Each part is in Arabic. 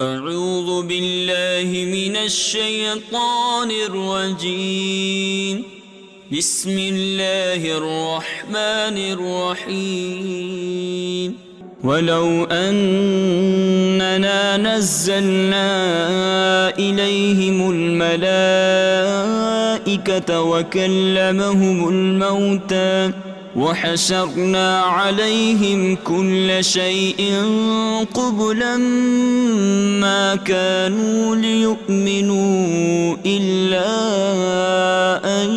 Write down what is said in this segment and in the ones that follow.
أعوذ بالله من الشيطان الرجيم. بسم الله الرحمن الرحيم. ولو أننا نزلنا إليهم الملائكة وكلمهم الموتى وحشرنا عليهم كل شيء قبلا ما كانوا ليؤمنوا إلا أن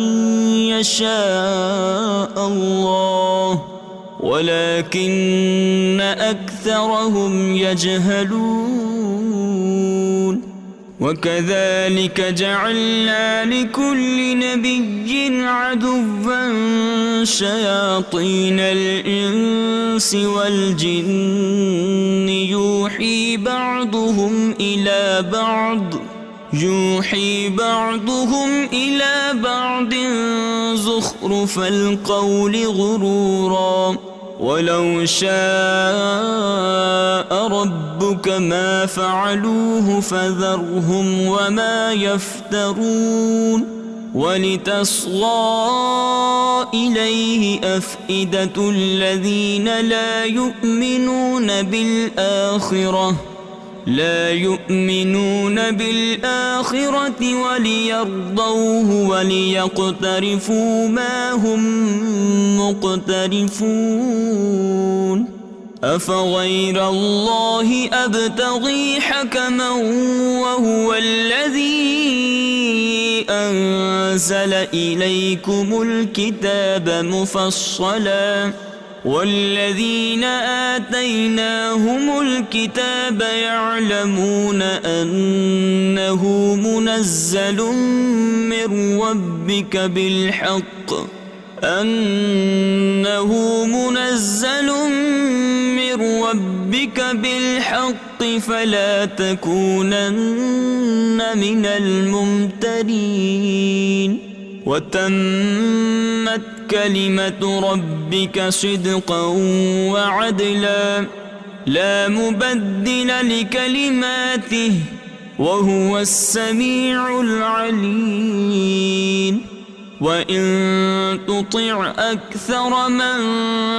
يشاء الله ولكن أكثرهم يجهلون. وكذلك جعلنا لكل نبي عدوا شياطين الإنس والجن يوحي بعضهم إلى بعض زخرف القول غرورا ولو شاء ربك ما فعلوه فذرهم وما يفترون. ولتصغى إليه أفئدة الذين لا يؤمنون بالآخرة وليرضوه وليقترفوا ما هم مقترفون. أفغير الله أبتغي حكما وهو الذي أنزل إليكم الكتاب مفصلا والذين آتيناهم الكتاب يعلمون أنه منزل من ربك بالحق فلا تكونن من الممترين. وتمت كلمة ربك صدقا وعدلا لا مبدل لكلماته وهو السميع العليم. وإن تطع أكثر من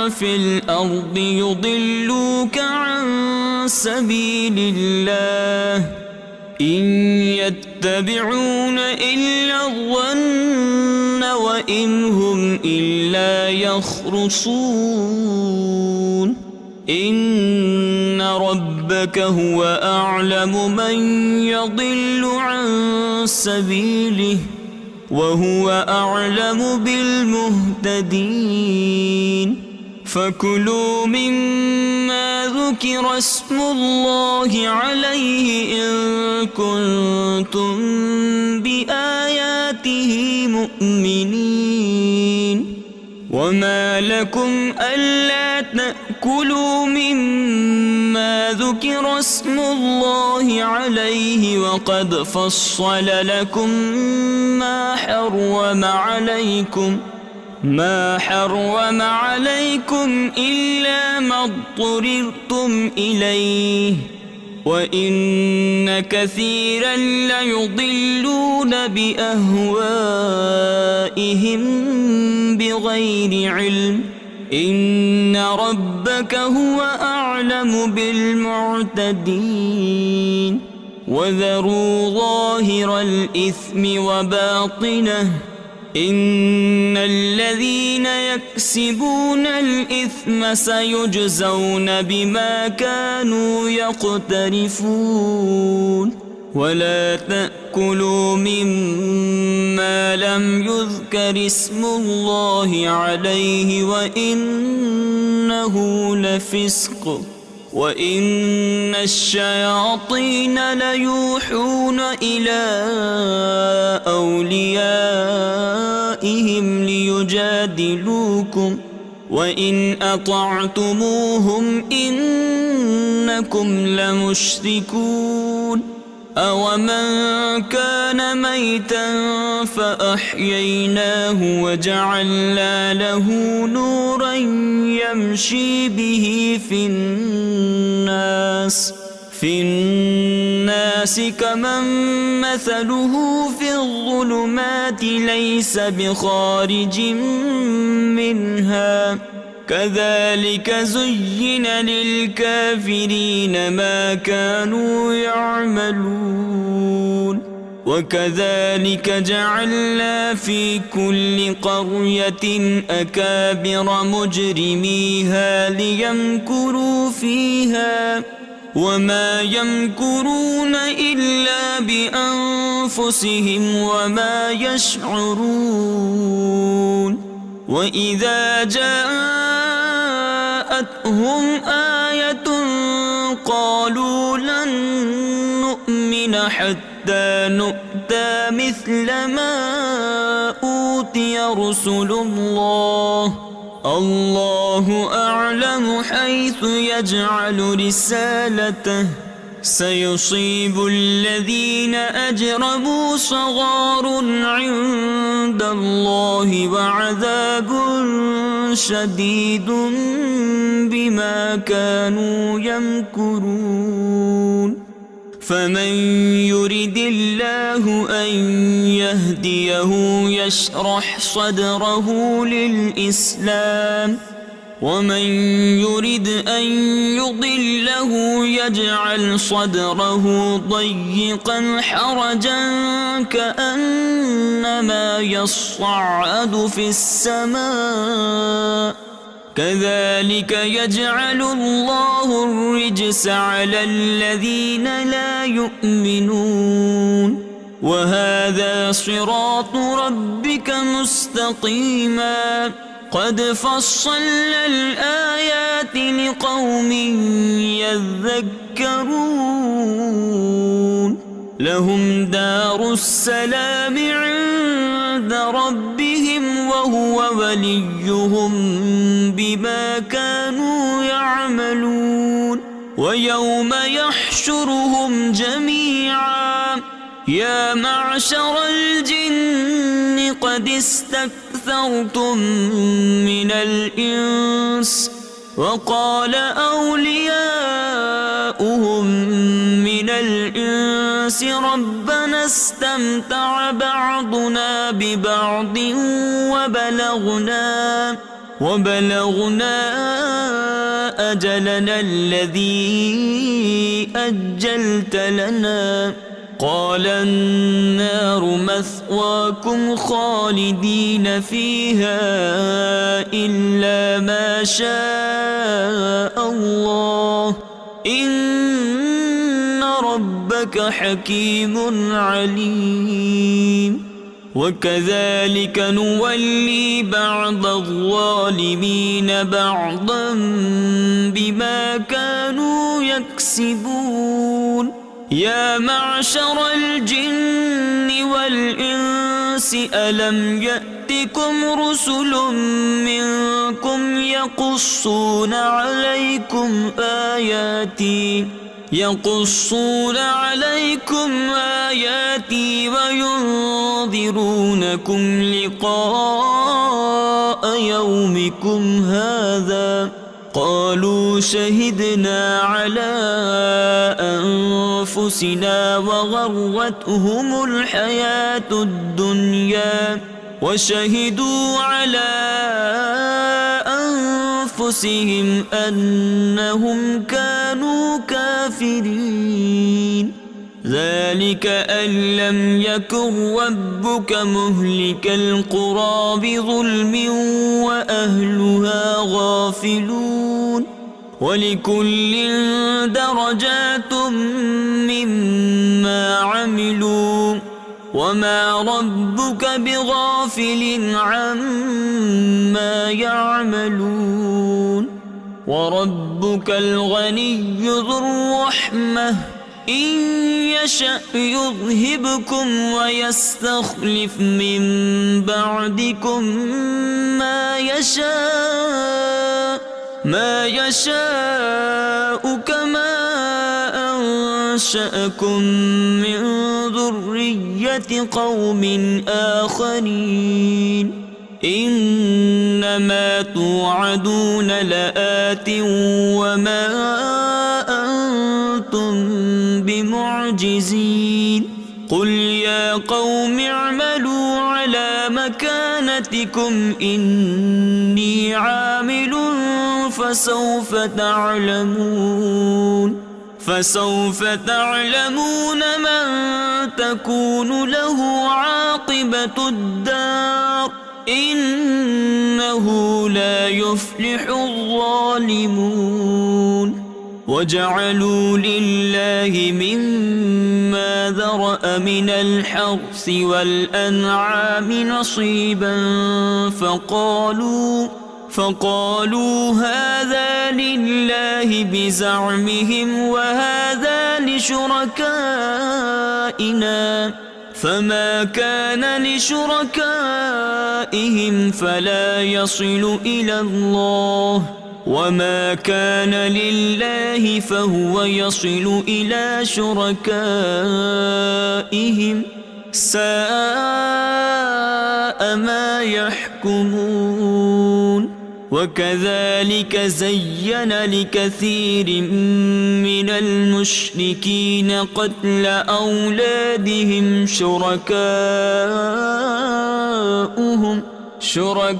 في الأرض يضلوك عن سبيل الله إن يتبعون إلا الظن وإن هم إلا يخرصون. إن ربك هو أعلم من يضل عن سبيله وهو أعلم بالمهتدين. فكلوا مما ذكر اسم الله عليه إن كنتم بآياته مؤمنين. وما لكم ألا تأكلوا مما ذكر اسم الله عليه وقد فصل لكم ما حرم عليكم إلا ما اضطررتم إليه وإن كثيرا ليضلون بأهوائهم بغير علم إن ربك هو أعلم بالمعتدين. وذروا ظاهر الإثم وباطنه إن الذين يكسبون الإثم سيجزون بما كانوا يقترفون. ولا تأكلوا مما لم يذكر اسم الله عليه وإنه لفسق وإن الشياطين ليوحون إلى أوليائهم ليجادلوكم وإن أطعتموهم إنكم لمشركون. أومن كان ميتا فأحييناه وجعلنا له نورا يمشي به في الناس الناس كمن مثله في الظلمات ليس بخارج منها كذلك زين للكافرين ما كانوا يعملون وكذلك جعلنا في كل قرية أكابر مجرميها ليمكروا فيها وما يمكرون إلا بأنفسهم وما يشعرون وإذا جاءتهم آية قالوا لن نؤمن حتى نؤتى مثل ما أوتي رسل الله أعلم حيث يجعل رسالته سيصيب الذين أجرموا صغار عند الله وعذاب شديد بما كانوا يمكرون فمن يرد الله أن يهديه يشرح صدره للإسلام ومن يرد أن يضله يجعل صدره ضيقا حرجا كأنما يصعد في السماء كذلك يجعل الله الرجس على الذين لا يؤمنون وهذا صراط ربك مستقيما قد فصلنا الآيات لقوم يذكرون لهم دار السلام عند ربهم وهو وليهم بما كانوا يعملون ويوم يحشرهم جميعا يا معشر الجن قد استكثرتم من الإنس وقال أولياؤهم من الإنس ربنا استمتع بعضنا ببعض وبلغنا أجلنا الذي أجلت لنا قال النار مثواكم خالدين فيها إلا ما شاء الله إن ربك حكيم عليم وكذلك نولي بعض الظالمين بعضا بما كانوا يكسبون يا معشر الجن والإنس ألم يأتكم رسل منكم يقصون عليكم آياتي وينذرونكم لقاء يومكم هذا قالوا شهدنا على أنفسنا وغرتهم الحياة الدنيا وشهدوا على أنفسهم أنهم كانوا كافرين ذلك أن لم يكن ربك مهلك القرى بظلم وأهلها غافلون ولكل درجات مما عملوا وما ربك بغافل عما يعملون وربك الغني ذو الرحمة إن يشأ يذهبكم ويستخلف من بعدكم ما يشاء كما أنشأكم من ذرية قوم آخرين إنما توعدون لآت وما أنتم بمعجزين معجزين قل يا قوم اعملوا على مكانتكم إني عامل فسوف تعلمون من تكون له عاقبة الدار إنه لا يفلح الظالمون وجعلوا لله مما ذرأ من الحرث والأنعام نصيبا فقالوا هذا لله بزعمهم وهذا لشركائنا فما كان لشركائهم فلا يصل إلى الله وما كان لله فهو يصل إلى شركائهم ساء ما يحكمون وكذلك زين لكثير من المشركين قتل أولادهم شركاؤهم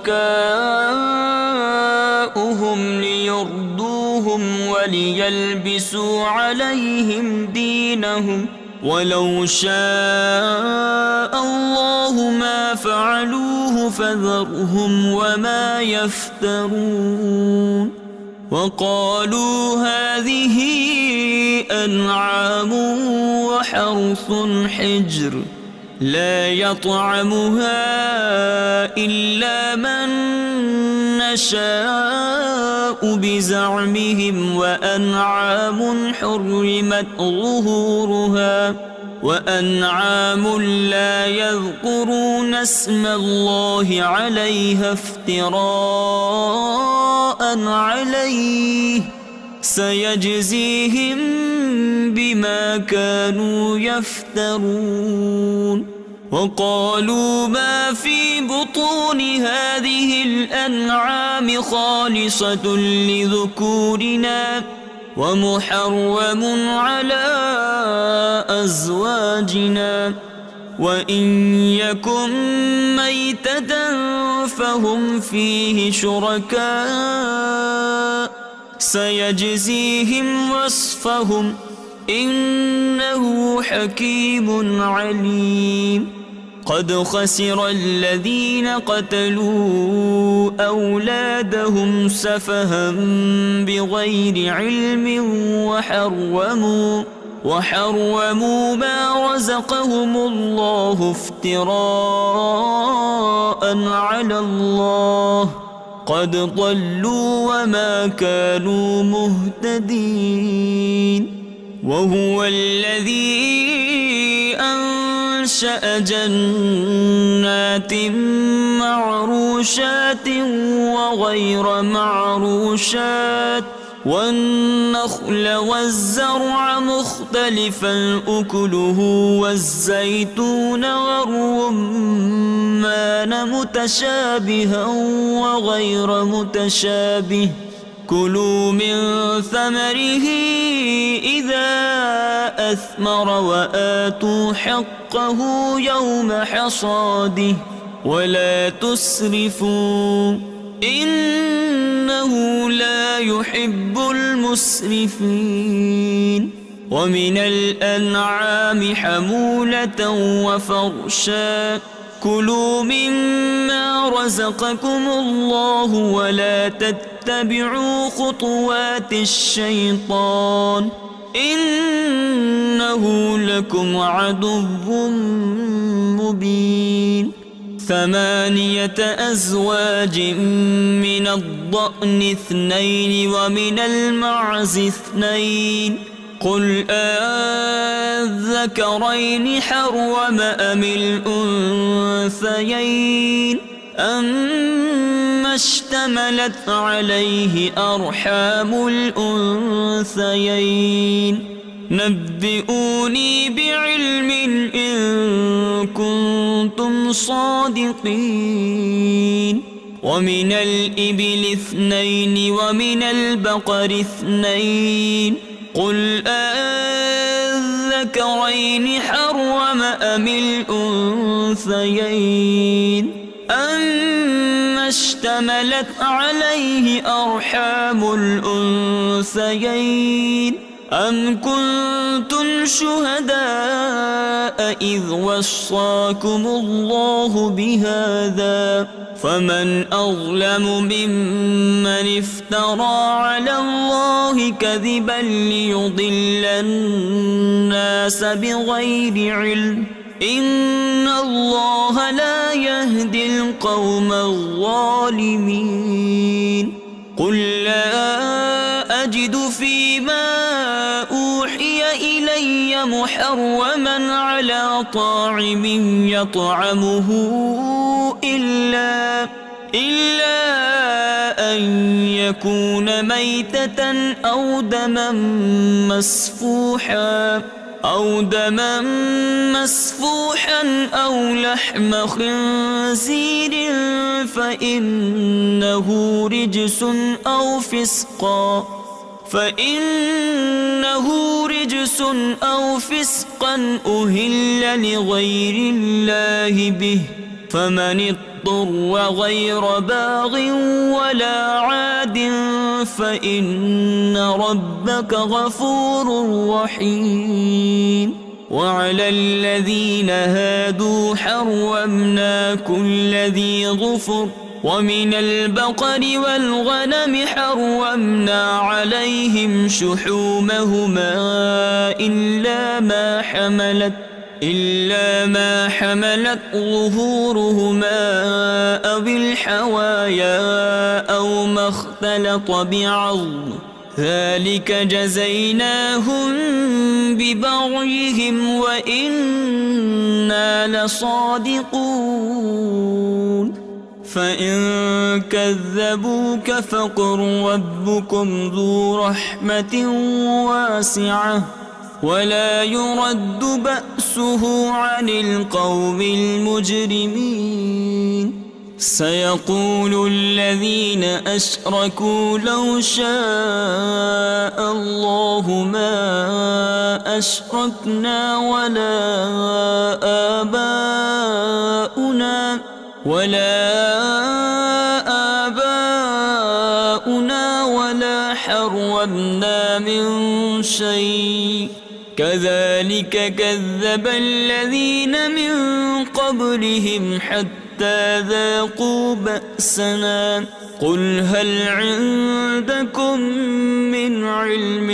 ليردوهم وليلبسوا عليهم دينهم ولو شاء الله ما فعلوه فذرهم وما يفترون وقالوا هذه أنعام وحرث حجر لا يطعمها إلا من نشاء بزعمهم وأنعام حرمت ظهورها وأنعام لا يذكرون اسم الله عليها افتراء عليه سيجزيهم بما كانوا يفترون وقالوا ما في بطون هذه الأنعام خالصة لذكورنا ومحرم على أزواجنا وإن يكن ميتة فهم فيه شركاء سيجزيهم وصفهم إنه حكيم عليم قد خسر الذين قتلوا أولادهم سفها بغير علم وحرموا ما رزقهم الله افتراء على الله قد ضلوا وما كانوا مهتدين وهو الذي أنشأ جنات معروشات وغير معروشات والنخل والزرع مختلفا أكله والزيتون والرمان متشابها وغير متشابه كلوا من ثمره إذا أثمر وآتوا حقه يوم حصاده ولا تسرفوا إنه لا يحب المسرفين ومن الأنعام حمولة وفرشا كلوا مما رزقكم الله ولا تتبعوا خطوات الشيطان إنه لكم عدو مبين 8 أزواج من الضأن 2 ومن المعز 2 قل أذكرين حرم أم الأنثيين أما اشتملت عليه أرحام الأنثيين نبئوني بعلم إن كنتم صادقين ومن الإبل 2 ومن البقر 2 قل الذكرين حرم أم الأنثيين أما اشتملت عليه أرحام الأنثيين أم كنتم شهداء إذ وصاكم الله بهذا فمن أظلم ممن افترى على الله كذبا ليضل الناس بغير علم إن الله لا يهدي القوم الظالمين قل لا أجد فيما أوحي إلي محرما على طاعم يطعمه إلا أن يكون ميتة أو دما مسفوحا أو لحم خنزير فإنه رجس أو فسقا أهل لغير الله به فمن اضطر غير باغ ولا عاد فإن ربك غفور رحيم وعلى الذين هادوا حرمنا كل ذي ظفر ومن البقر والغنم حرمنا عليهم شحومهما إلا ما حملت ظهورهما أو الحوايا أو ما اختلط بعظم ذلك جزيناهم ببغيهم وإنا لصادقون فإن كذبوك فقل ربكم ذو رحمة واسعة ولا يرد بأسه عن القوم المجرمين سيقول الذين أشركوا لو شاء الله ما أشركنا ولا آباؤنا ولا حرمنا من شيء كذلك كذب الذين من قبلهم حتى ذاقوا بأسنا قل هل عندكم من علم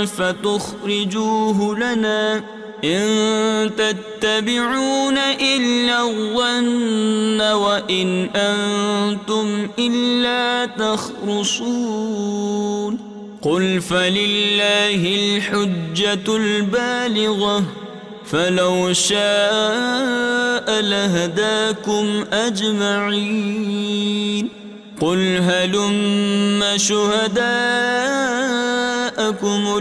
فتخرجوه لنا إن تتبعون إلا الظن وإن أنتم إلا تخرصون قل فلله الحجة البالغة فلو شاء لهداكم أجمعين قل هلم شهداءكم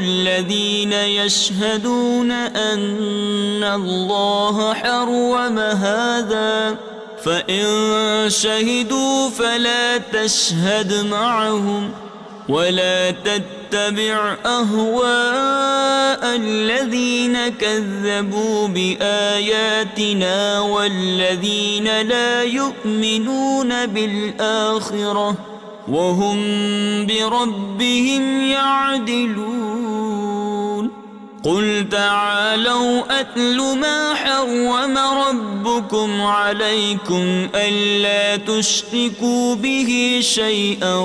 الذين يشهدون أن الله حرم هذا فإن شهدوا فلا تشهد معهم ولا تتبع أهواء الذين كذبوا بآياتنا والذين لا يؤمنون بالآخرة وهم بربهم يعدلون قل تعالوا أتل ما حرم ربكم عليكم ألا تشركوا به شيئا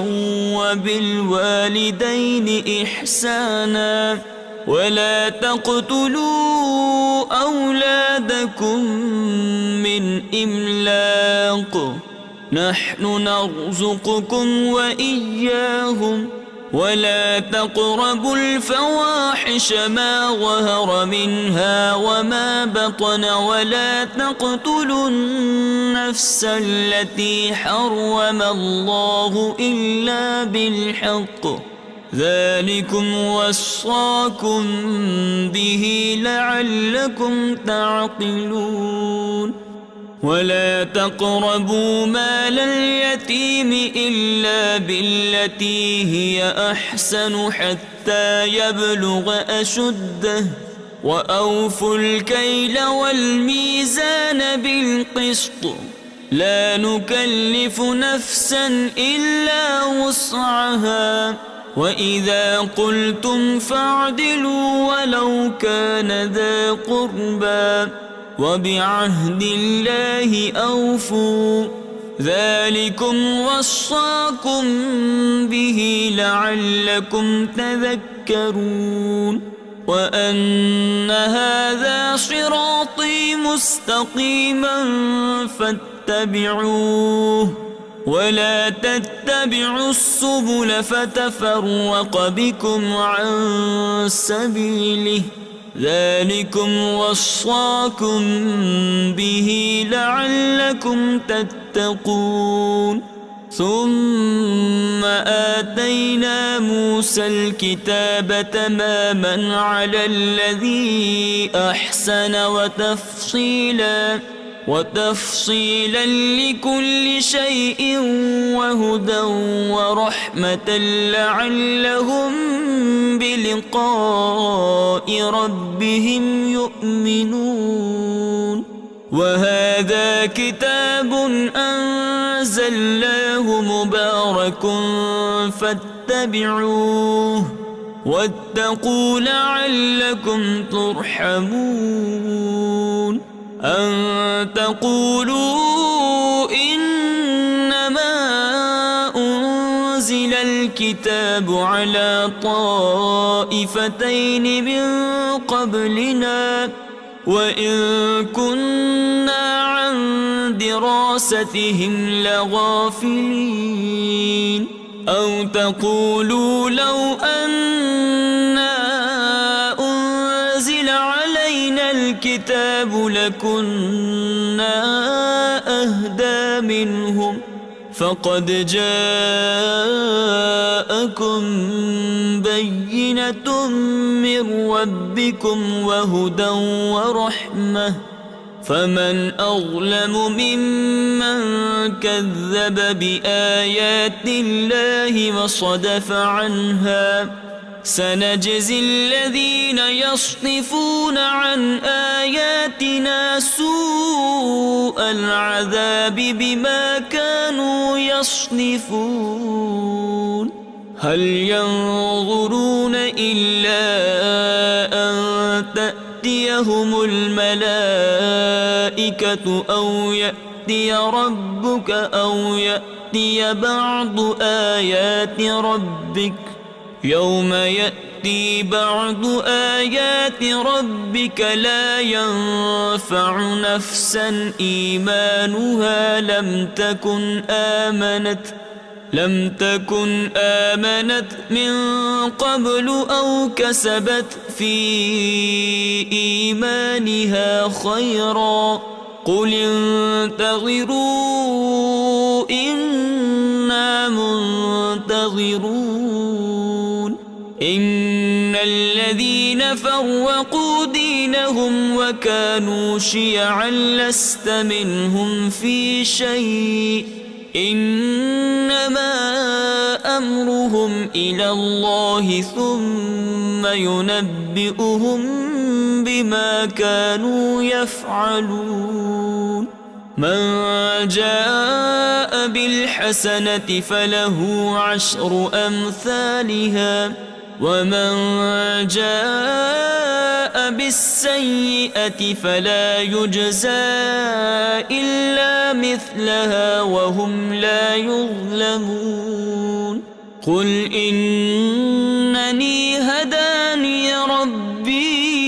وبالوالدين إحسانا ولا تقتلوا أولادكم من إملاق نحن نرزقكم وإياهم ولا تقربوا الفواحش ما ظهر منها وما بطن ولا تقتلوا النفس التي حرم الله إلا بالحق ذلكم وصاكم به لعلكم تعقلون ولا تقربوا مال اليتيم إلا بالتي هي أحسن حتى يبلغ أشده وأوفوا الكيل والميزان بالقسط لا نكلف نفسا إلا وسعها وإذا قلتم فاعدلوا ولو كان ذا قربى وبعهد الله أوفوا ذلكم وصاكم به لعلكم تذكرون وأن هذا صراطي مستقيما فاتبعوه ولا تتبعوا السبل فتفرق بكم عن سبيله ذلكم وصاكم به لعلكم تتقون ثم آتينا موسى الكتاب تماما على الذي أحسن وتفصيلا لكل شيء وهدى ورحمة لعلهم بلقاء ربهم يؤمنون وهذا كتاب أنزلناه مبارك فاتبعوه واتقوا لعلكم ترحمون أن تقولوا إنما أنزل الكتاب على طائفتين من قبلنا وإن كنا عن دراستهم لغافلين أو تقولوا لو أنا أنزل علينا الكتاب لكنا أهدى منهم فقد جاءكم بينة من ربكم وهدى ورحمة فمن أظلم ممن كذب بآيات الله وصدف عنها سنجزي الذين يصدفون عن آياتنا سوء العذاب بما كانوا يصدفون هل ينظرون إلا أن تأتيهم الملائكة أو يأتي ربك أو يأتي بعض آيات ربك يوم يأتي بعض آيات ربك لا ينفع نفسا إيمانها لم تكن آمنت من قبل أو كسبت في إيمانها خيرا قل انتظروا إنا منتظرون إن الذين فرقوا دينهم وكانوا شيعا لست منهم في شيء إنما أمرهم إلى الله ثم ينبئهم بما كانوا يفعلون من جاء بالحسنة فله 10 أمثالها ومن جاء بالسيئة فلا يجزى إلا مثلها وهم لا يظلمون قل إنني هداني ربي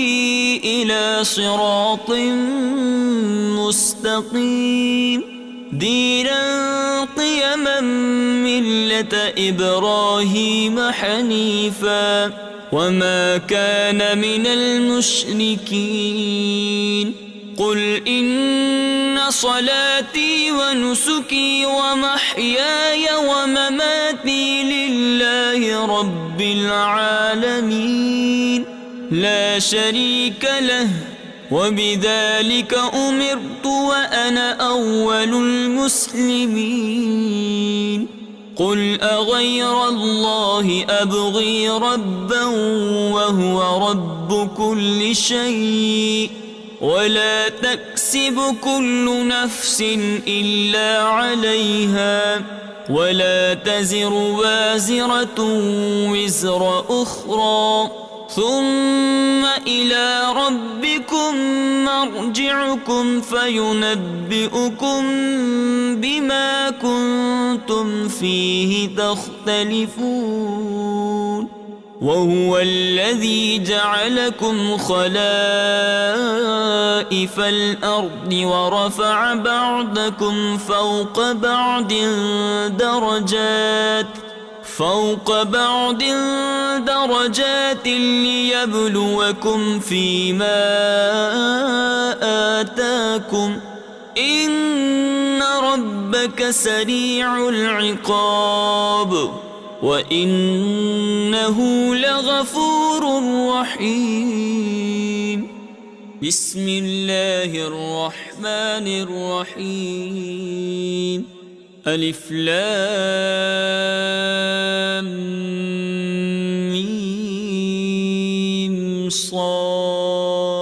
إلى صراط مستقيم دينا قيما ملة إبراهيم حنيفا وما كان من المشركين قل إن صلاتي ونسكي ومحياي ومماتي لله رب العالمين لا شريك له وبذلك أمرت وأنا أول المسلمين قل أغير الله أبغي ربا وهو رب كل شيء ولا تكسب كل نفس إلا عليها ولا تزر وازرة وزر أخرى ثم إلى ربكم مرجعكم فينبئكم بما كنتم فيه تختلفون وهو الذي جعلكم خلائف الأرض ورفع بعضكم فوق بعض درجات ليبلوكم فيما آتاكم إن ربك سريع العقاب وإنه لغفور رحيم بسم الله الرحمن الرحيم ألف لام ميم صاد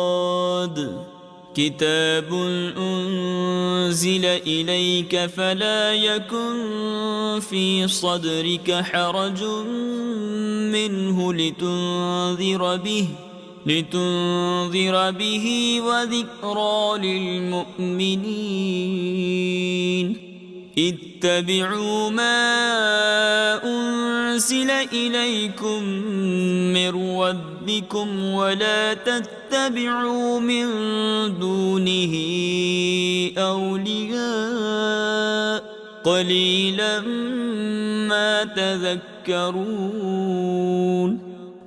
كتاب أنزل إليك فلا يكن في صدرك حرج منه لتنذر به وذكرى للمؤمنين اتبعوا ما أنزل إليكم من ربكم ولا تتبعوا من دونه أولياء قليلا ما تذكرون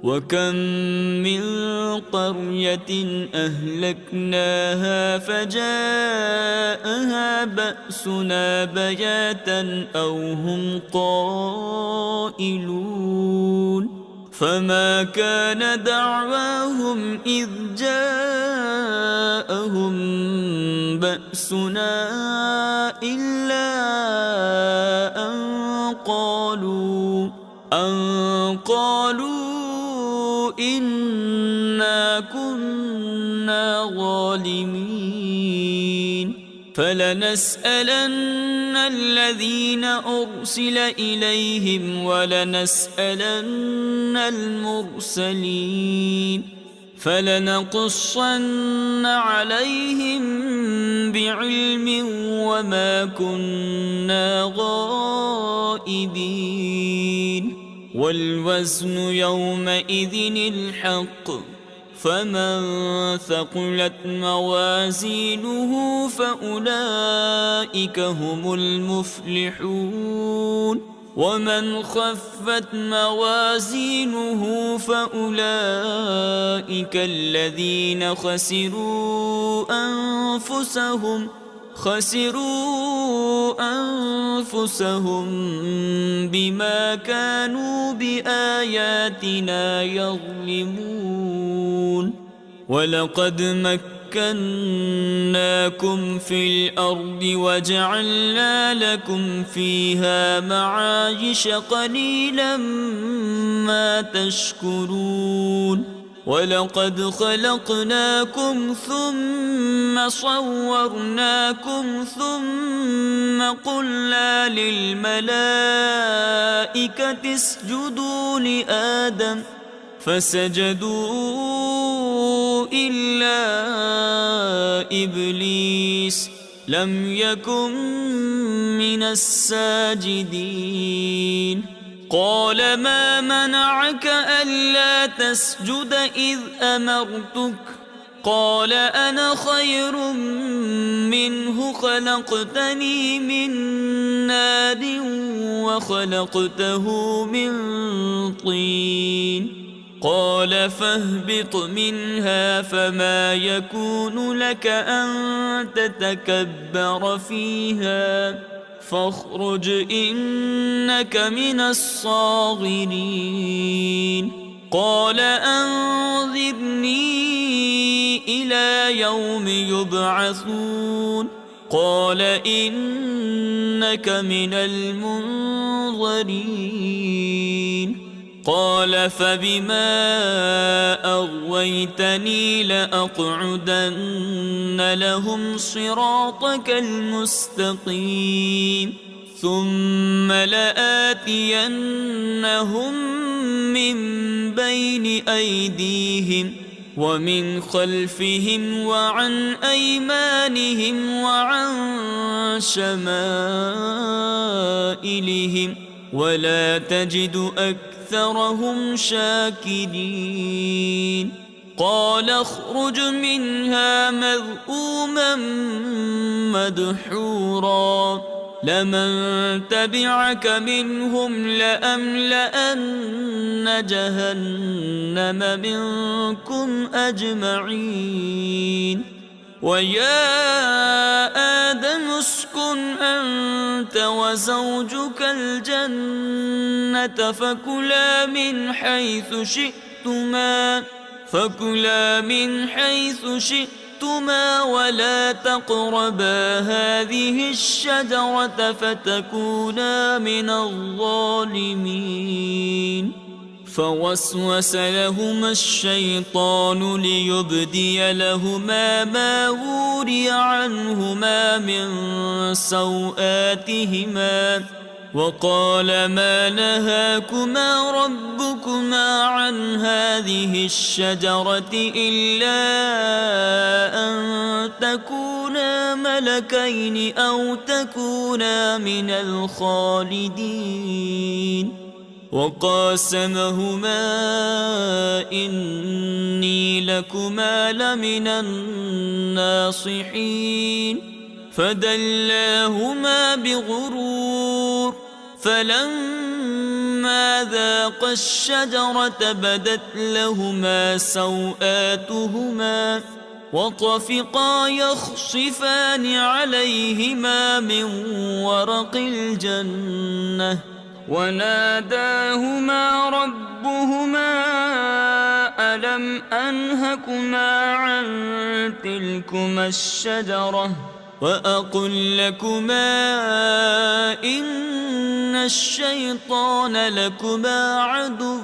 وكم من قرية أهلكناها فجاءها بأسنا بياتا أو هم قائلون فما كان دعواهم إذ جاءهم بأسنا إلا أن قالوا إنا كنا ظالمين فلنسألن الذين أرسل إليهم ولنسألن المرسلين فلنقصن عليهم بعلم وما كنا غائبين والوزن يومئذ الحق فمن ثقلت موازينه فأولئك هم المفلحون ومن خفت موازينه فأولئك الذين خسروا أنفسهم بما كانوا بآياتنا يظلمون ولقد مكناكم في الأرض وجعلنا لكم فيها معايش قليلا ما تشكرون ولقد خلقناكم ثم صورناكم ثم قلنا للملائكة اسجدوا لآدم فسجدوا إلا إبليس لم يكن من الساجدين قال ما منعك ألا تسجد إذ أمرتك قال أنا خير منه خلقتني من نار وخلقته من طين قال فاهبط منها فما يكون لك أن تتكبر فيها فاخرج إنك من الصاغرين قال أنظرني إلى يوم يبعثون قال إنك من المنظرين قال فبما أغويتني لأقعدن لهم صراطك المستقيم ثم لآتينهم من بين أيديهم ومن خلفهم وعن أيمانهم وعن شمائلهم ولا تجد أكثرهم شاكرين قال اخرج منها مذءوما مدحورا لمن تبعك منهم لأملأن جهنم منكم أجمعين ويا آدم اسكن أنت وزوجك الجنة فكلا من حيث شئتما ولا تقربا هذه الشجرة فتكونا من الظالمين فوسوس لهما الشيطان ليبدي لهما ما وري عنهما من سوآتهما وقال ما نهاكما ربكما عن هذه الشجرة إلا أن تكونا ملكين أو تكونا من الخالدين وقاسمهما إني لكما لمن الناصحين فدلاهما بغرور فلما ذاقا الشجرة بدت لهما سوآتهما وطفقا يخصفان عليهما من ورق الجنة وناداهما ربهما ألم أنهكما عن تلكما الشجرة وأقل لكما إن الشيطان لكما عدو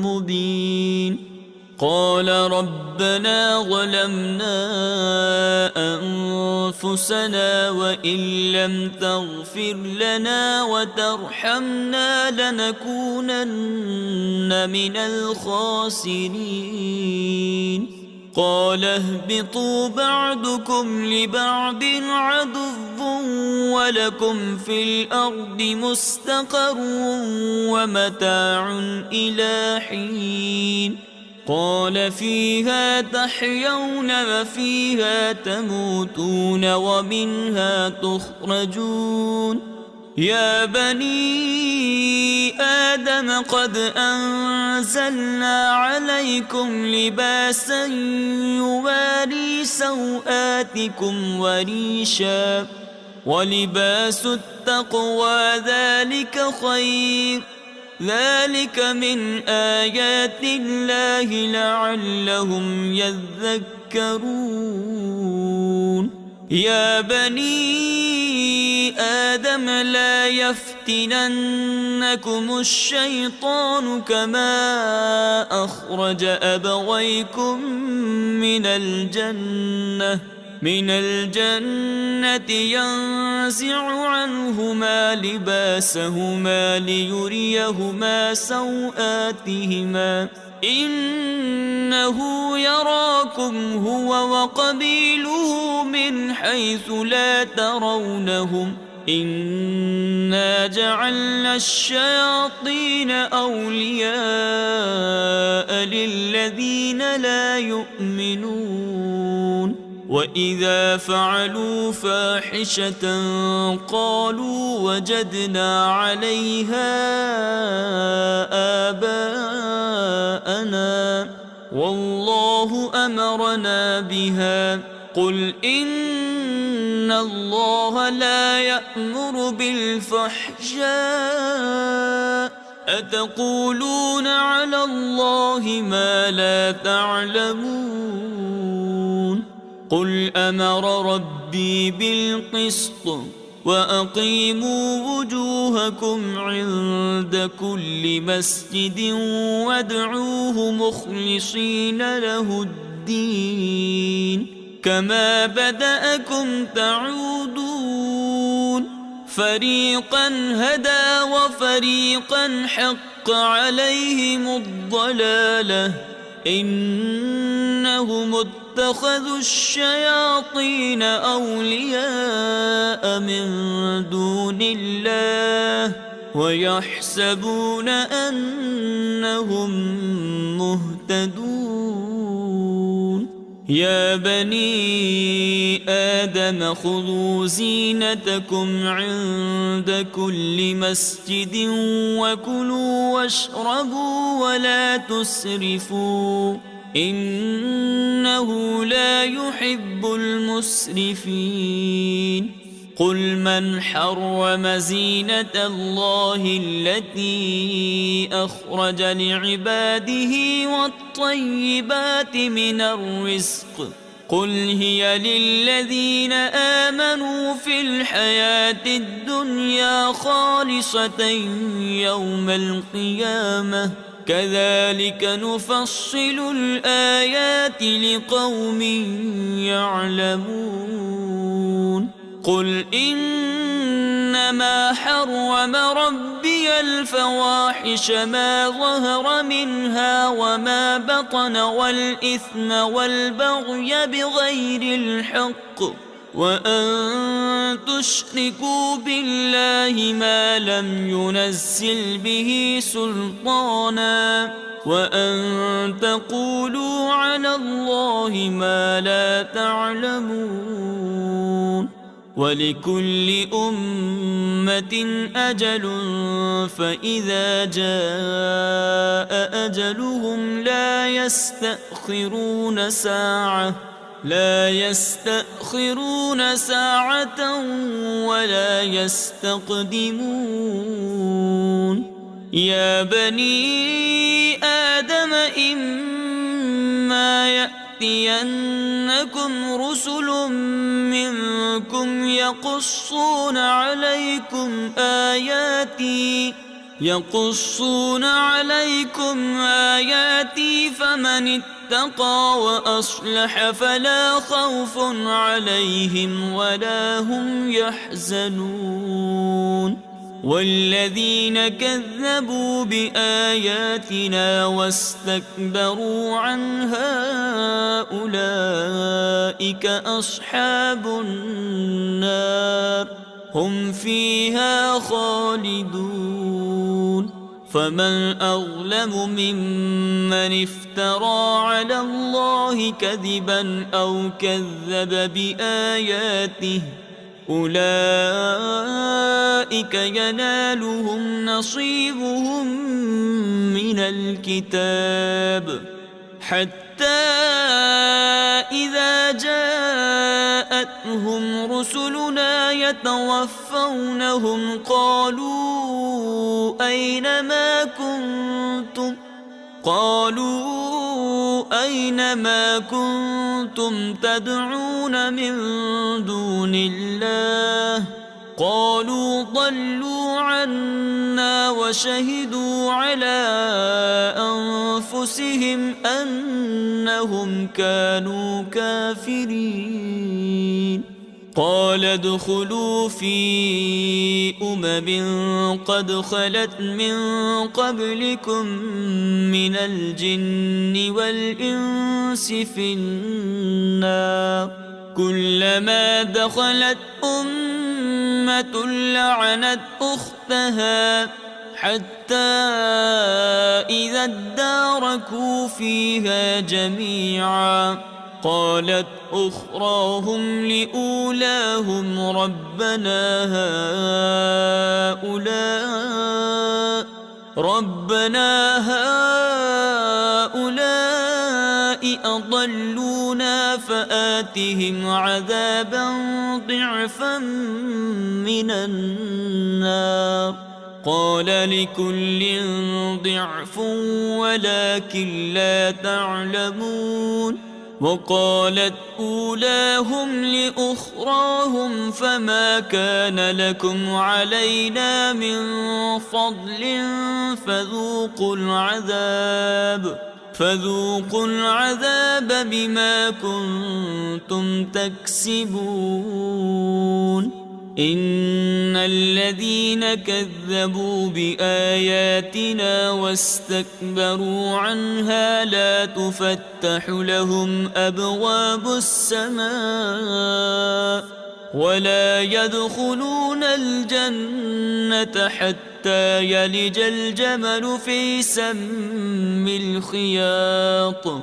مبين قال ربنا ظلمنا أنفسنا وإن لم تغفر لنا وترحمنا لنكونن من الخاسرين قال اهبطوا بعضكم لبعض عدو ولكم في الأرض مستقر ومتاع إلى حين قال فيها تحيون وفيها تموتون ومنها تخرجون يا بني آدم قد أنزلنا عليكم لباسا يواري سوآتكم وريشا ولباس التقوى ذلك خير ذلك من آيات الله لعلهم يذكرون يا بني آدم لا يفتننكم الشيطان كما أخرج أبويكم من الجنة ينزع عنهما لباسهما ليريهما سوآتهما إنه يراكم هو وقبيله من حيث لا ترونهم إنا جعلنا الشياطين أولياء للذين لا يؤمنون وإذا فعلوا فاحشة قالوا وجدنا عليها آباءنا والله أمرنا بها قل إن الله لا يأمر بالفحشاء أتقولون على الله ما لا تعلمون قل أمر ربي بالقسط وأقيموا وجوهكم عند كل مسجد وادعوه مخلصين له الدين كما بدأكم تعودون فريقا هدى وفريقا حق عليهم الضلالة إنهم اتخذوا الشياطين أولياء من دون الله ويحسبون أنهم مهتدون يا بني آدم خذوا زينتكم عند كل مسجد وكلوا واشربوا ولا تسرفوا إنه لا يحب المسرفين قل من حرم زينة الله التي أخرج لعباده والطيبات من الرزق قل هي للذين آمنوا في الحياة الدنيا خالصة يوم القيامة كذلك نفصل الآيات لقوم يعلمون قل إنما حرم ربي الفواحش ما ظهر منها وما بطن والإثم والبغي بغير الحق وأن تشركوا بالله ما لم ينزل به سلطانا وأن تقولوا على الله ما لا تعلمون ولكل أمة أجل فإذا جاء أجلهم لا يستأخرون ساعة ولا يستقدمون يا بني آدم إما يأتينكم رسل منكم يقصون عليكم آياتي فمن اتقى وأصلح فلا خوف عليهم ولا هم يحزنون والذين كذبوا بآياتنا واستكبروا عنها أولئك أصحاب النار هم فيها خالدون فمن أظلم ممن افترى على الله كذبا أو كذب بآياته أولئك ينالهم نصيبهم من الكتاب حتى إذا جاءتهم رسلنا يتوفونهم قالوا أين ما كنتم تدعون من دون الله قالوا ضلوا عنا وشهدوا على أنفسهم أنهم كانوا كافرين قال ادخلوا في قد خلت من قبلكم من الجن والإنس في النار كلما دخلت أمة لعنت أختها حتى إذا اداركوا فيها جميعا قالت أخراهم لأولاهم ربنا هؤلاء أضلونا فآتهم عذابا ضعفا من النار قال لكل ضعف ولكن لا تعلمون وقالت أولاهم لأخراهم فما كان لكم علينا من فضل فذوقوا العذاب بما كنتم تكسبون إن الذين كذبوا بآياتنا واستكبروا عنها لا تفتح لهم أبواب السماء ولا يدخلون الجنة حتى يلج الجمل في سم الخياط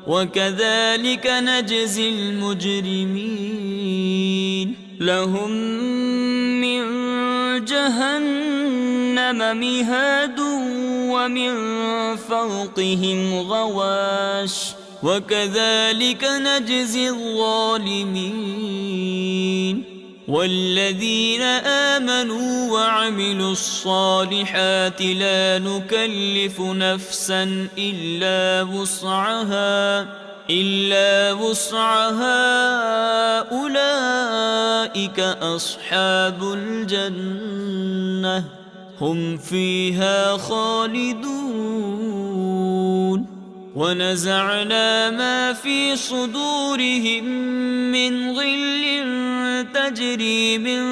وكذلك نجزي المجرمين لهم من جهنم مهاد ومن فوقهم غواش وكذلك نجزي الظالمين والذين آمنوا وعملوا الصالحات لا نكلف نفسا إلا وسعها أولئك أصحاب الجنة هم فيها خالدون ونزعنا ما في صدورهم من غل تجري من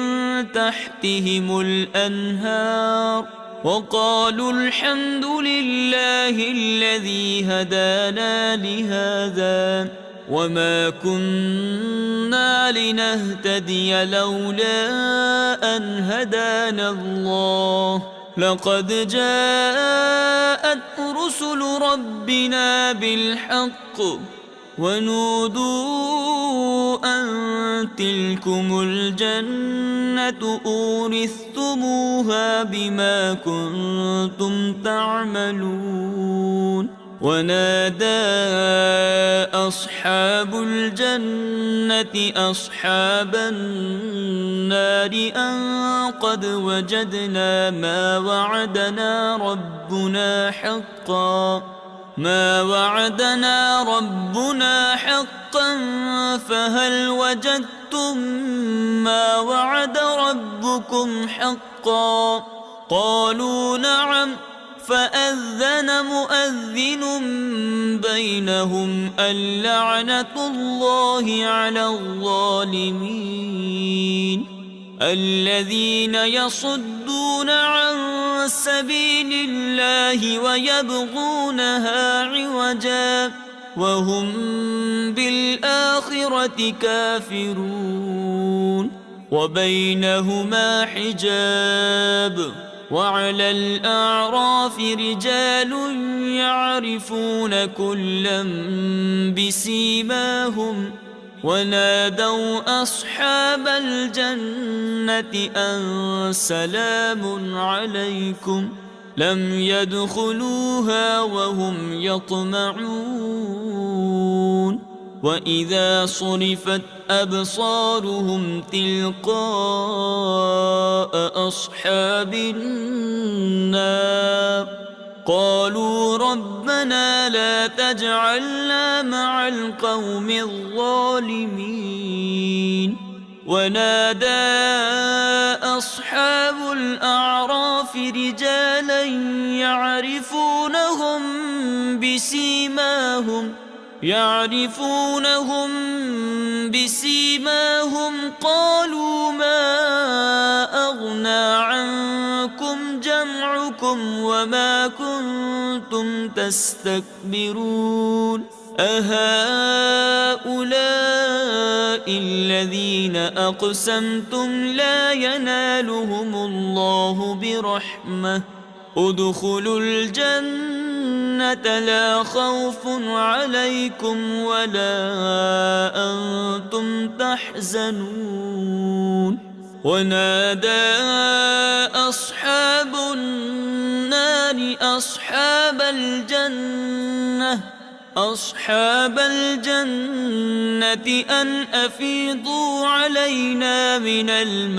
تحتهم الأنهار وقالوا الحمد لله الذي هدانا لهذا وما كنا لنهتدي لولا أن هدانا الله لقد جاءت رسل ربنا بالحق ونودوا أن تلكم الجنة أورثتموها بما كنتم تعملون ونادى أصحاب الجنة أصحاب النار أن قد وجدنا ما وعدنا ربنا حقا فهل وجدتم ما وعد ربكم حقا قالوا نعم فأذن مؤذن بينهم اللعنة الله على الظالمين الذين يصدون عن سبيل الله ويبغونها عوجا وهم بالآخرة كافرون وبينهما حجاب وعلى الأعراف رجال يعرفون كلا بسيماهم ونادوا أصحاب الجنة أن سلام عليكم لم يدخلوها وهم يطمعون وإذا صرفت أبصارهم تلقاء أصحاب النار قالوا ربنا لا تجعلنا مع القوم الظالمين ونادى أصحاب الأعراف رجالا يعرفونهم بسيماهم قالوا ما أغنى عنكم جمعكم وما كنتم تستكبرون أهؤلاء الذين أقسمتم لا ينالهم الله برحمة ادخلوا الجنة لا خوف عليكم ولا أنتم تحزنون ونادى أصحاب النار أصحاب الجنة أن أفيضوا علينا من الماء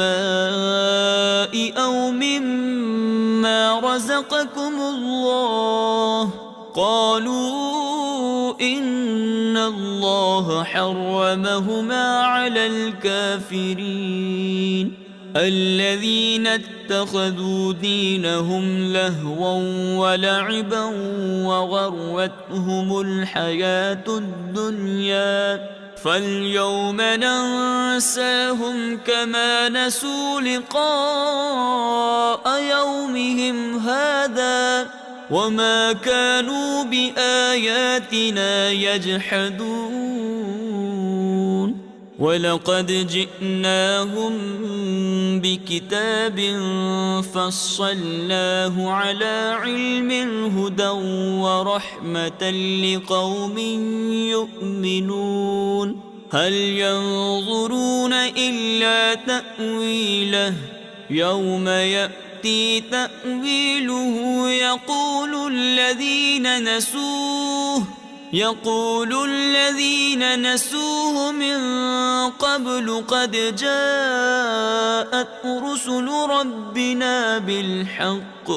أو مما رزقكم الله قالوا إن الله حرمهما على الكافرين الذين اتخذوا دينهم لهوا ولعبا وغرتهم الحياة الدنيا فاليوم ننساهم كما نسوا لقاء يومهم هذا وما كانوا بآياتنا يجحدون ولقد جئناهم بكتاب فصلناه على علم هدى ورحمة لقوم يؤمنون هل ينظرون إلا تأويله يوم يأتي تأويله يقول الذين نسوه من قبل قد جاءت رسل ربنا بالحق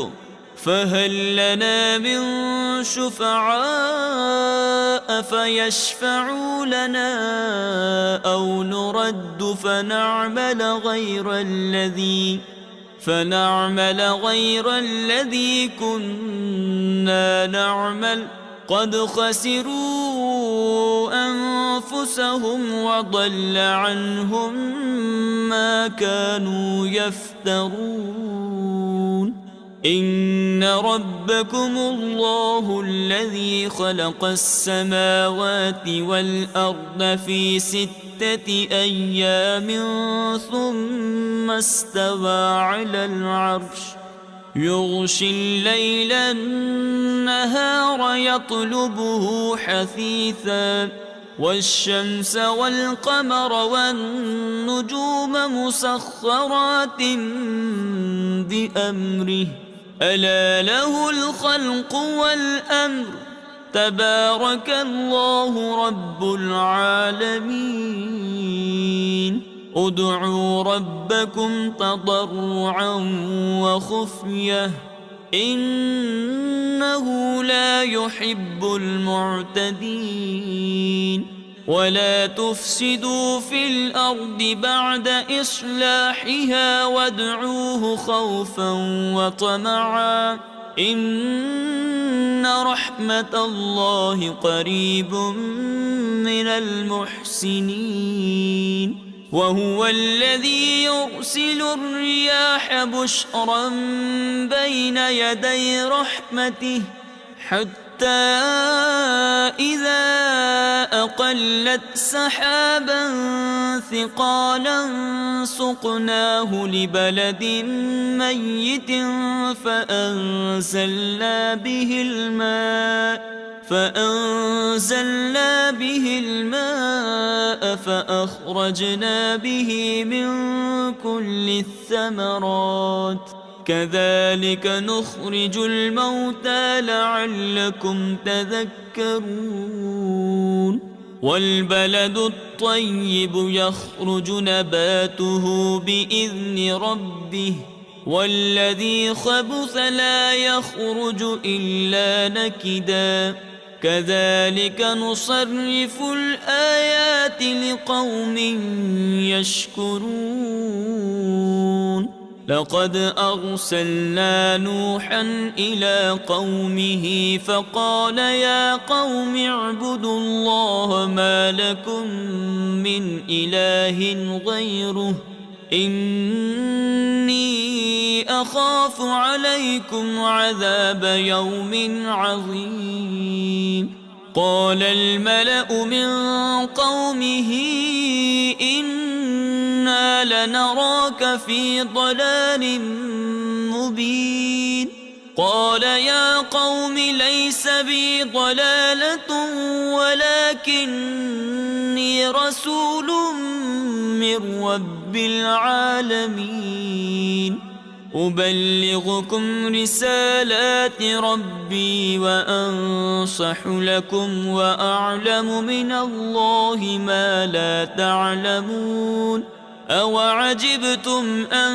فهل لنا من شفعاء فيشفعوا لنا أو نرد فنعمل غير الذي كنا نعمل قد خسروا أنفسهم وضل عنهم ما كانوا يفترون إن ربكم الله الذي خلق السماوات والأرض في 6 أيام ثم استوى على العرش يغشي الليل النهار يطلبه حثيثا والشمس والقمر والنجوم مسخرات بأمره ألا له الخلق والأمر تبارك الله رب العالمين ادعوا ربكم تضرعا وخفية إنه لا يحب المعتدين ولا تفسدوا في الأرض بعد إصلاحها وادعوه خوفا وطمعا إن رحمة الله قريب من المحسنين وهو الذي يرسل الرياح بشرا بين يدي رحمته حتى إذا أقلت سحابا ثقالا سقناه لبلد ميت فأنزلنا به الماء فأخرجنا به من كل الثمرات كذلك نخرج الموتى لعلكم تذكرون والبلد الطيب يخرج نباته بإذن ربه والذي خبث لا يخرج إلا نكدا كذلك نصرف الآيات لقوم يشكرون لقد أرسلنا نوحا إلى قومه فقال يا قوم اعبدوا الله ما لكم من إله غيره إني أخاف عليكم عذاب يوم عظيم قال الملأ من قومه إنا لنراك في ضلال مبين قال يا قوم ليس بي ضلالة ولكني رسول من رب العالمين أبلغكم رسالات ربي وأنصح لكم وأعلم من الله ما لا تعلمون أوعجبتم أن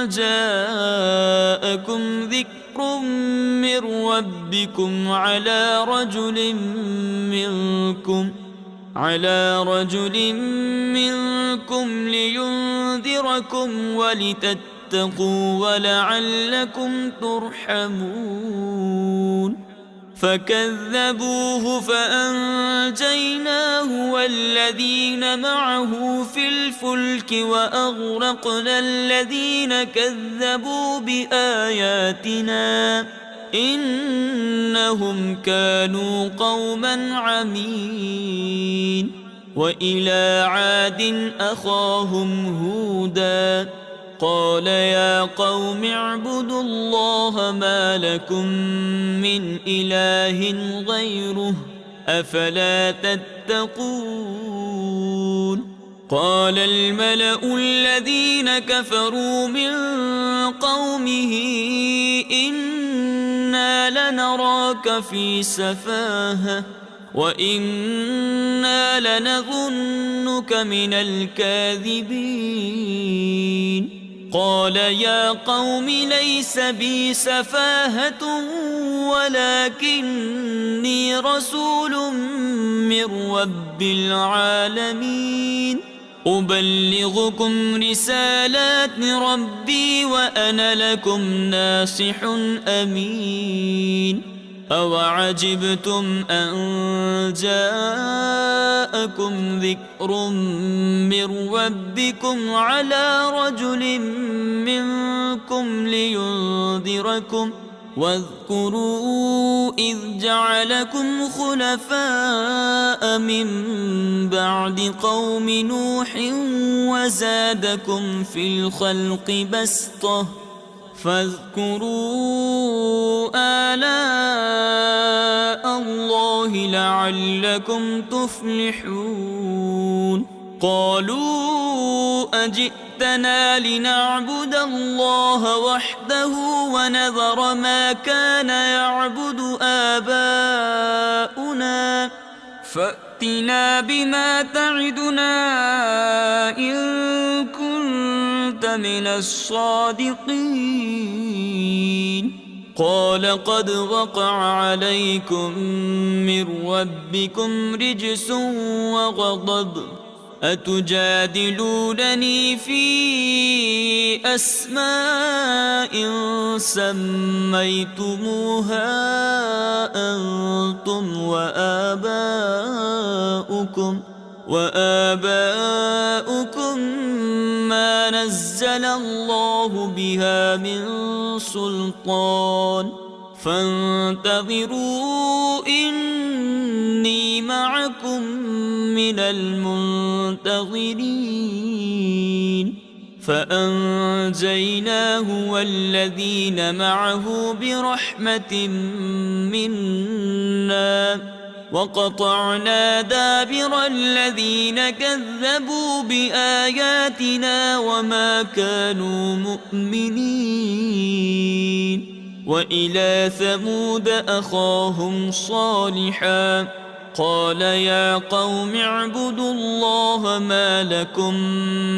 جاءكم ذكر من ربكم على رجل منكم على رجل منكم لينذركم ولتتقوا ولعلكم ترحمون فكذبوه فأنجيناه والذين معه في الفلك وأغرقنا الذين كذبوا بآياتنا إنهم كانوا قوما عمين وإلى عاد أخاهم هودا قال يا قوم اعبدوا الله ما لكم من إله غيره أفلا تتقون قال الملأ الذين كفروا من قومه إنا لنراك في سفاهة وإنا لنظنك من الكاذبين قال يا قوم ليس بي سفاهة ولكني رسول من رب العالمين أبلغكم رسالات ربي وأنا لكم ناصح أمين أوعجبتم أن جاءكم ذكر من ربكم على رجل منكم لينذركم واذكروا إذ جعلكم خلفاء من بعد قوم نوح وزادكم في الخلق بسطة فاذكروا آلاء الله لعلكم تفلحون قالوا أجئتنا لنعبد الله وحده ونذر ما كان يعبد آباؤنا فأتنا بما تعدنا إن كنت من الصادقين قال قد وقع عليكم من ربكم رجس وغضب أتجادلونني في أسماء سميتموها أنتم وآباؤكم ما نزل الله بها من سلطان فانتظروا إني معكم من المنتظرين فأنجيناه والذين معه برحمة منا وقطعنا دابر الذين كذبوا بآياتنا وما كانوا مؤمنين وإلى ثمود أخاهم صالحا قال يا قوم اعبدوا الله ما لكم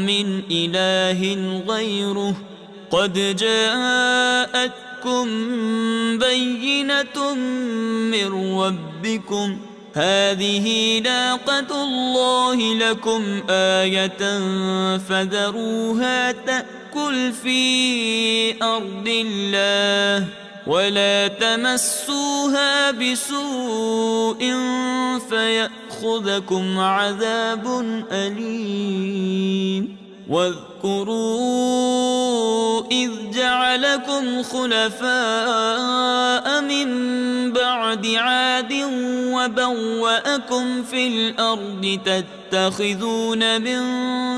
من إله غيره قد جاءتكم بينة من ربكم هذه ناقة الله لكم آية فذروها تأكل في أرض الله ولا تمسوها بسوء فيأخذكم عذاب أليم واذكروا إذ جعلكم خلفاء من بعد عاد وبوأكم في الأرض تتخذون من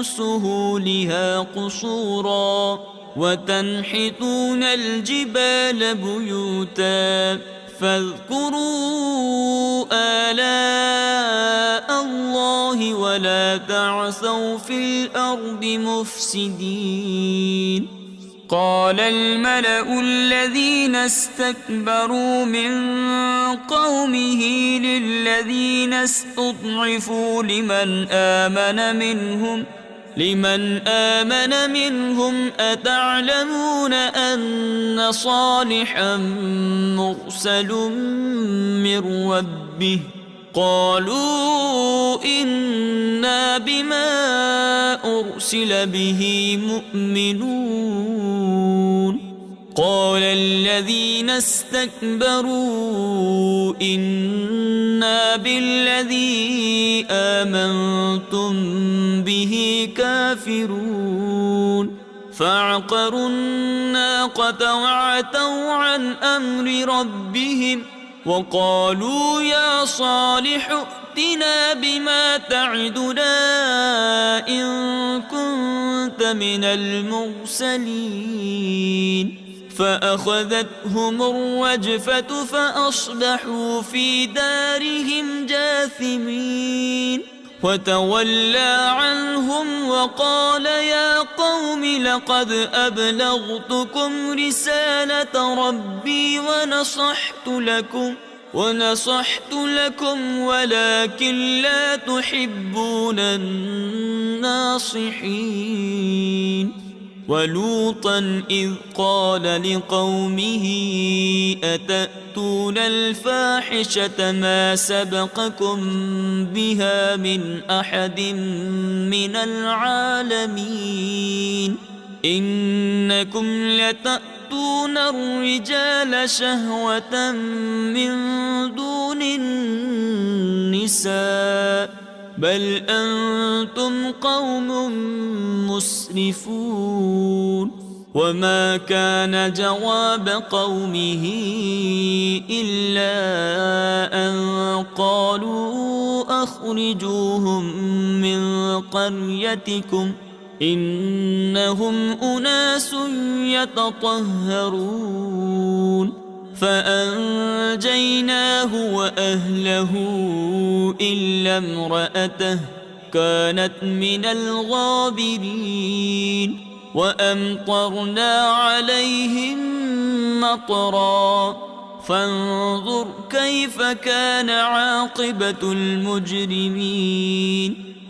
سهولها قصورا وتنحتون الجبال بيوتا فاذكروا آلاء الله ولا تعثوا في الأرض مفسدين قال الملأ الذين استكبروا من قومه للذين استضعفوا لمن آمن منهم أتعلمون أن صالحا مرسل من ربه قالوا إنا بما أرسل به مؤمنون قال الذين استكبروا إنا بالذي آمنتم به كافرون فعقروا الناقة وعتوا عن أمر ربهم وقالوا يا صالح ائتنا بما تعدنا إن كنت من المرسلين فأخذتهم الرجفة فأصبحوا في دارهم جاثمين وتولى عنهم وقال يا قوم لقد أبلغتكم رسالة ربي ونصحت لكم ولكن لا تحبون الناصحين ولوطا إذ قال لقومه أتأتون الفاحشة ما سبقكم بها من أحد من العالمين إنكم لتأتون الرجال شهوة من دون النساء بل أنتم قوم مسرفون وما كان جواب قومه إلا أن قالوا أخرجوهم من قريتكم إنهم أناس يتطهرون فأنجيناه وأهله إلا امرأته كانت من الغابرين وأمطرنا عليهم مطرا فانظر كيف كان عاقبة المجرمين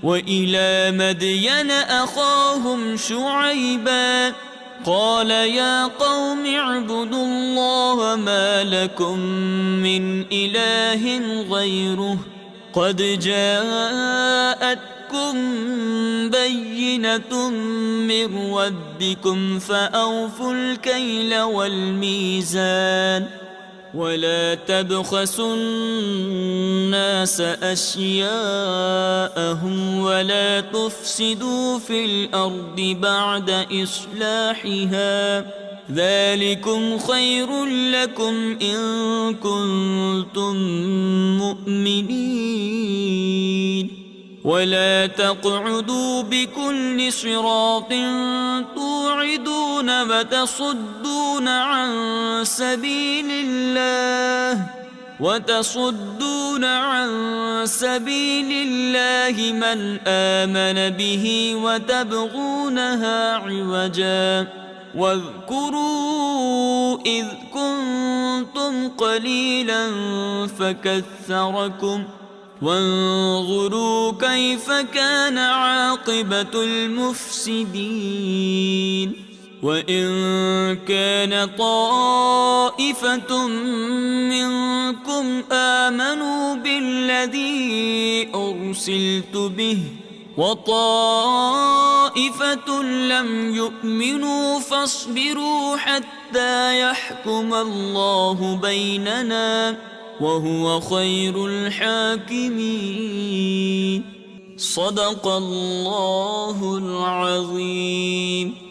وإلى مدين أخاهم شعيبا قال يا قوم اعبدوا الله ما لكم من إله غيره قد جاءتكم بينة من ربكم فأوفوا الكيل والميزان ولا تبخسوا الناس أشياءهم ولا تفسدوا في الأرض بعد إصلاحها ذلكم خير لكم إن كنتم مؤمنين ولا تقعدوا بكل صراط توعدون وتصدون عن سبيل الله من آمن به وتبغونها عوجا واذكروا إذ كنتم قليلا فكثركم وانظروا كيف كان عاقبة المفسدين وإن كان طائفة منكم آمنوا بالذي أرسلت به وطائفة لم يؤمنوا فاصبروا حتى يحكم الله بيننا وهو خير الحاكمين صدق الله العظيم.